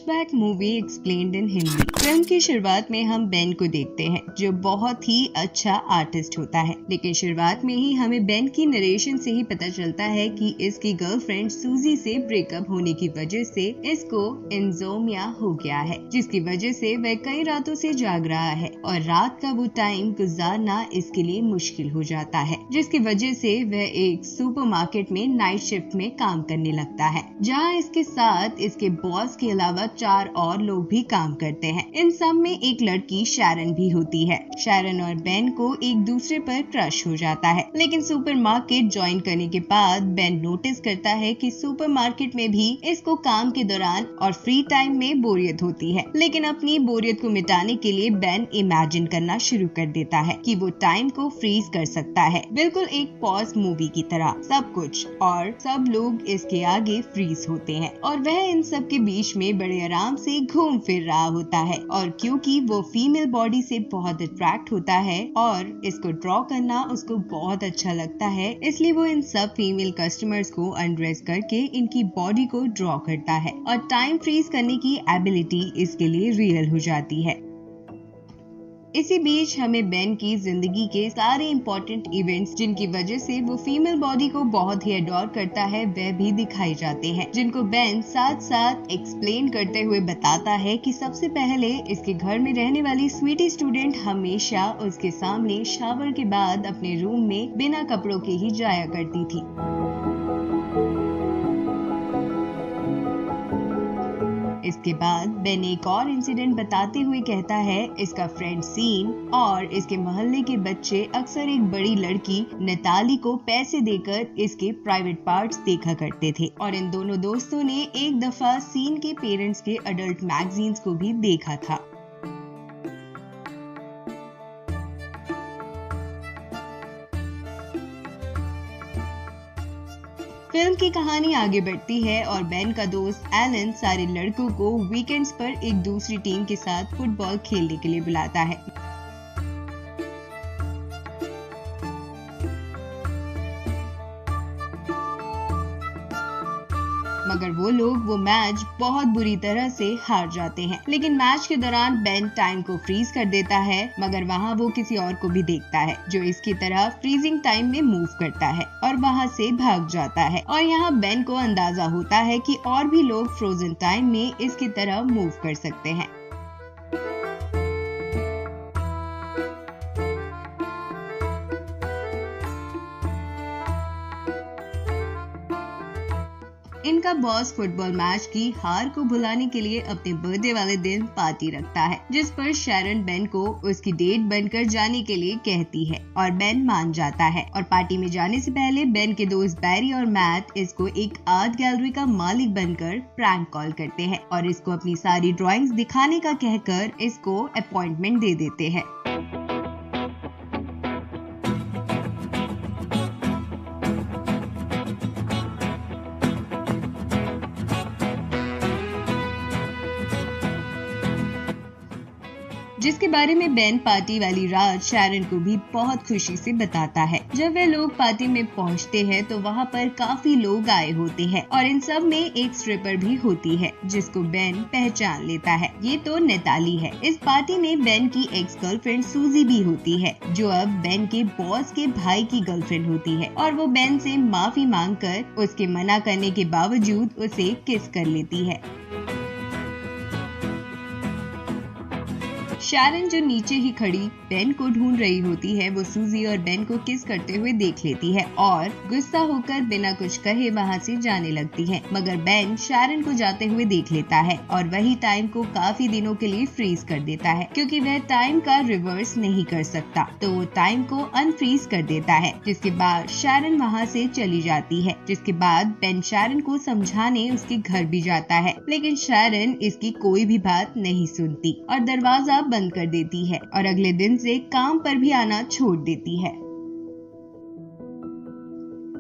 Flashback movie explained इन Hindi. Film की शुरुआत में हम बेन को देखते हैं जो बहुत ही अच्छा आर्टिस्ट होता है, लेकिन शुरुआत में ही हमें बेन की नरेशन से ही पता चलता है कि इसकी गर्लफ्रेंड सूजी से ब्रेकअप होने की वजह से इसको इंसोम्निया हो गया है, जिसकी वजह से वह कई रातों से जाग रहा है और रात का वो टाइम गुजारना इसके लिए मुश्किल हो जाता है, जिसकी वजह से वह एक सुपरमार्केट में नाइट शिफ्ट में काम करने लगता है, जहाँ इसके साथ इसके बॉस के अलावा 4 और लोग भी काम करते हैं। इन सब में एक लड़की शैरन भी होती है। शैरन और बेन को एक दूसरे पर क्रश हो जाता है, लेकिन सुपरमार्केट ज्वाइन करने के बाद बेन नोटिस करता है कि सुपरमार्केट में भी इसको काम के दौरान और फ्री टाइम में बोरियत होती है, लेकिन अपनी बोरियत को मिटाने के लिए बेन इमेजिन करना शुरू कर देता है कि वो टाइम को फ्रीज कर सकता है, बिल्कुल एक पॉज मूवी की तरह। सब कुछ और सब लोग इसके आगे फ्रीज होते हैं और वह इन सब के बीच में बड़े आराम से घूम फिर रहा होता है, और क्योंकि वो फीमेल बॉडी से बहुत अट्रैक्ट होता है और इसको ड्रॉ करना उसको बहुत अच्छा लगता है, इसलिए वो इन सब फीमेल कस्टमर्स को अनड्रेस करके इनकी बॉडी को ड्रॉ करता है और टाइम फ्रीज करने की एबिलिटी इसके लिए रियल हो जाती है। इसी बीच हमें बेन की जिंदगी के सारे इम्पोर्टेंट इवेंट्स जिनकी वजह से वो फीमेल बॉडी को बहुत ही अडोर करता है वह भी दिखाई जाते हैं, जिनको बेन साथ साथ एक्सप्लेन करते हुए बताता है कि सबसे पहले इसके घर में रहने वाली स्वीटी स्टूडेंट हमेशा उसके सामने शावर के बाद अपने रूम में बिना कपड़ों के ही जाया करती थी। इसके बाद बेन एक और इंसिडेंट बताते हुए कहता है इसका फ्रेंड सीन और इसके मोहल्ले के बच्चे अक्सर एक बड़ी लड़की नेताली को पैसे देकर इसके प्राइवेट पार्ट्स देखा करते थे, और इन दोनों दोस्तों ने एक दफा सीन के पेरेंट्स के अडल्ट मैगजीन्स को भी देखा था। फिल्म की कहानी आगे बढ़ती है और बेन का दोस्त एलन सारे लड़कों को वीकेंड्स पर एक दूसरी टीम के साथ फुटबॉल खेलने के लिए बुलाता है। मगर वो लोग वो मैच बहुत बुरी तरह से हार जाते हैं, लेकिन मैच के दौरान बेन टाइम को फ्रीज कर देता है, मगर वहाँ वो किसी और को भी देखता है जो इसकी तरह फ्रीजिंग टाइम में मूव करता है और वहाँ से भाग जाता है, और यहाँ बेन को अंदाजा होता है कि और भी लोग फ्रोजन टाइम में इसकी तरह मूव कर सकते हैं। इनका बॉस फुटबॉल मैच की हार को भुलाने के लिए अपने बर्थडे वाले दिन पार्टी रखता है, जिस पर शैरन बेन को उसकी डेट बनकर जाने के लिए कहती है और बेन मान जाता है। और पार्टी में जाने से पहले बेन के दोस्त बैरी और मैट इसको एक आर्ट गैलरी का मालिक बनकर प्रैंक कॉल करते हैं और इसको अपनी सारी ड्राइंग्स दिखाने का कहकर इसको अपॉइंटमेंट दे देते हैं। जिसके बारे में बेन पार्टी वाली रात शैरन को भी बहुत खुशी से बताता है। जब वे लोग पार्टी में पहुंचते हैं तो वहां पर काफी लोग आए होते हैं और इन सब में एक स्ट्रिपर भी होती है जिसको बेन पहचान लेता है। ये तो नेताली है। इस पार्टी में बेन की एक्स गर्लफ्रेंड सूजी भी होती है, जो अब बेन के बॉस के भाई की गर्लफ्रेंड होती है, और वो बेन से माफी मांगकर उसके मना करने के बावजूद उसे किस कर लेती है। शैरन जो नीचे ही खड़ी बेन को ढूंढ रही होती है, वो सूजी और बेन को किस करते हुए देख लेती है और गुस्सा होकर बिना कुछ कहे वहाँ से जाने लगती है, मगर बेन शैरन को जाते हुए देख लेता है और वही टाइम को काफी दिनों के लिए फ्रीज कर देता है, क्योंकि वह टाइम का रिवर्स नहीं कर सकता, तो वो टाइम को अनफ्रीज कर देता है। जिसके बाद शैरन वहाँ से चली जाती है, जिसके बाद बेन शैरन को समझाने उसके घर भी जाता है, लेकिन शैरन इसकी कोई भी बात नहीं सुनती और दरवाजा बंद कर देती है और अगले दिन से काम पर भी आना छोड़ देती है।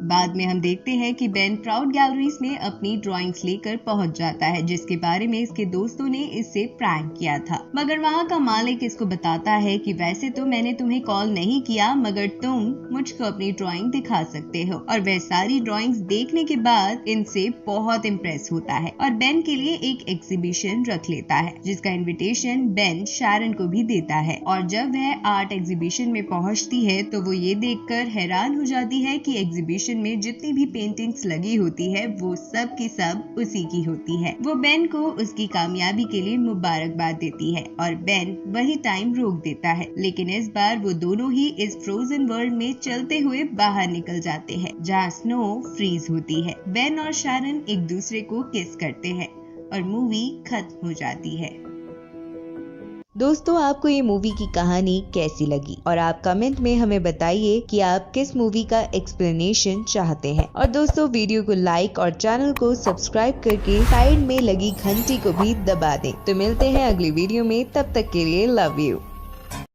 बाद में हम देखते हैं कि बेन प्राउड गैलरीज में अपनी ड्राइंग्स लेकर पहुंच जाता है, जिसके बारे में इसके दोस्तों ने इससे प्रैंक किया था। मगर वहाँ का मालिक इसको बताता है कि वैसे तो मैंने तुम्हें कॉल नहीं किया, मगर तुम मुझको अपनी ड्राइंग दिखा सकते हो। और वह सारी ड्राइंग्स देखने के बाद इनसे बहुत इम्प्रेस होता है और बेन के लिए एक एग्जीबिशन रख लेता है, जिसका इन्विटेशन बेन शैरन को भी देता है। और जब वह आर्ट एग्जीबिशन में पहुंचती है तो वो ये देखकर हैरान हो जाती है कि एग्जीबिशन में जितनी भी पेंटिंग्स लगी होती है वो सब की सब उसी की होती है। वो बेन को उसकी कामयाबी के लिए मुबारकबाद देती है और बेन वही टाइम रोक देता है, लेकिन इस बार वो दोनों ही इस फ्रोजन वर्ल्ड में चलते हुए बाहर निकल जाते हैं, जहाँ स्नो फ्रीज होती है। बेन और शैरन एक दूसरे को किस करते हैं और मूवी खत्म हो जाती है। दोस्तों, आपको ये मूवी की कहानी कैसी लगी और आप कमेंट में हमें बताइए कि आप किस मूवी का एक्सप्लेनेशन चाहते हैं। और दोस्तों, वीडियो को लाइक और चैनल को सब्सक्राइब करके साइड में लगी घंटी को भी दबा दें। तो मिलते हैं अगली वीडियो में, तब तक के लिए लव यू।